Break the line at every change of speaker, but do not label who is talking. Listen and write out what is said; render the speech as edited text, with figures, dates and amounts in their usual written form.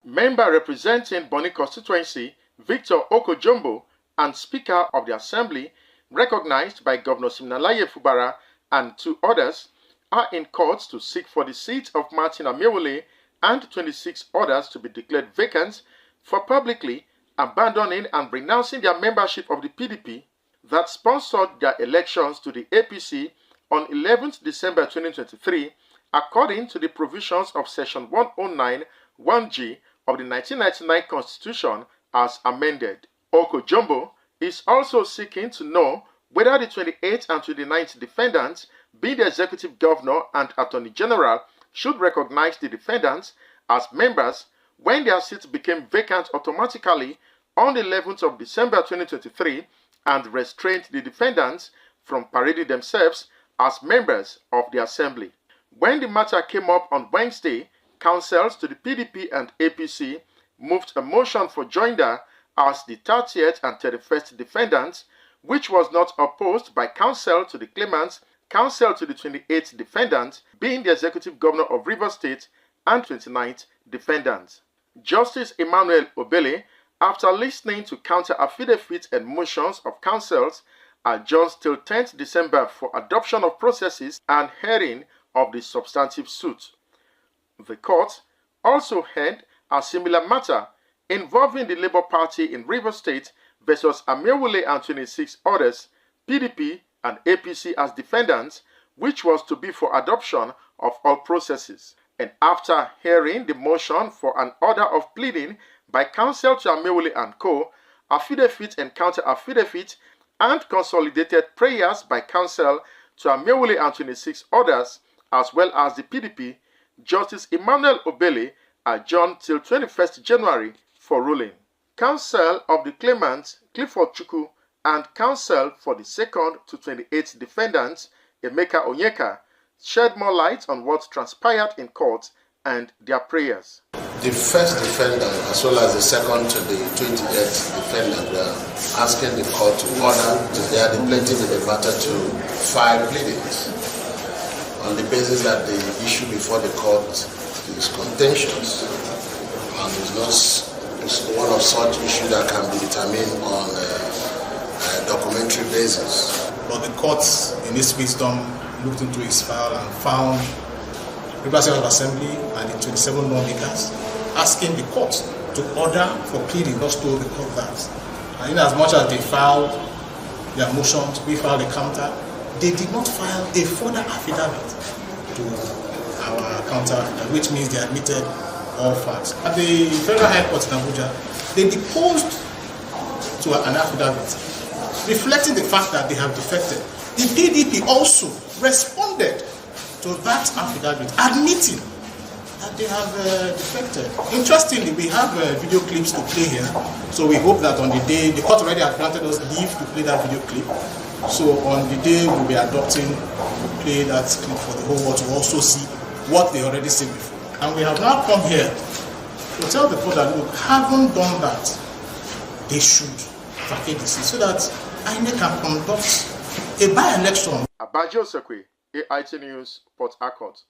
Member representing Bonny constituency, Victor Oko-Jumbo, and Speaker of the Assembly, recognized by Governor Siminalayi Fubara and 2 others, are in court to seek for the seat of Martin Amaewhule and 26 others to be declared vacant for publicly abandoning and renouncing their membership of the PDP that sponsored their elections to the APC on 11th December 2023, according to the provisions of Section 109 1G of the 1999 Constitution as amended. Oko-Jumbo is also seeking to know whether the 28th and 29th defendants, being the Executive Governor and Attorney General, should recognize the defendants as members when their seats became vacant automatically on the 11th of December 2023 and restrained the defendants from parading themselves as members of the Assembly. When the matter came up on Wednesday, councils to the PDP and APC moved a motion for joinder as the 30th and 31st defendants, which was not opposed by counsel to the claimants, counsel to the 28th defendant, being the Executive Governor of Rivers State, and 29th defendant. Justice Amaewhule, after listening to counter-affidavits and motions of counsels, adjourns till 10th December for adoption of processes and hearing of the substantive suit. The court also heard a similar matter involving the Labour Party in Rivers State versus Amaewhule and 26 others, PDP and APC as defendants, which was to be for adoption of all processes. And after hearing the motion for an order of pleading by counsel to Amaewhule and co., affidavit and counter-affidavit, and consolidated prayers by counsel to Amaewhule and 26 others, as well as the PDP, Justice Amaewhule adjourned till 21st January for ruling. Counsel of the claimants, Clifford Chukwu, and counsel for the 2nd to 28th defendants, Emeka Onyeka, shed more light on what transpired in court and their prayers.
The first defendant, as well as the 2nd to the 28th defendant, were asking the court to order the plaintiff in the matter to file pleadings on the basis that the issue before the court is contentious and is one of such issues that can be determined on a documentary basis.
But the court, in its wisdom, looked into his file and found Rivers State Assembly and the 27 lawmakers asking the court to order for pleading, just told the court that. And in as much as they filed their motions, we filed a counter, they did not file a further affidavit to our counter, which means they admitted all facts. At the Federal High Court in Abuja, they deposed to an affidavit reflecting the fact that they have defected. The PDP also responded to that affidavit, admitting that they have defected. Interestingly, we have video clips to play here, so we hope that on the day, the court already had granted us leave to play that video clip, so on the day we'll be adopting, we'll play that clip for the whole world to also see what they already said before. And we have now come here to tell the court that, look, having done that, they should vacate the seat so that INEC can conduct a by-election.
Abajo Sekwe, AIT News, Port Harcourt.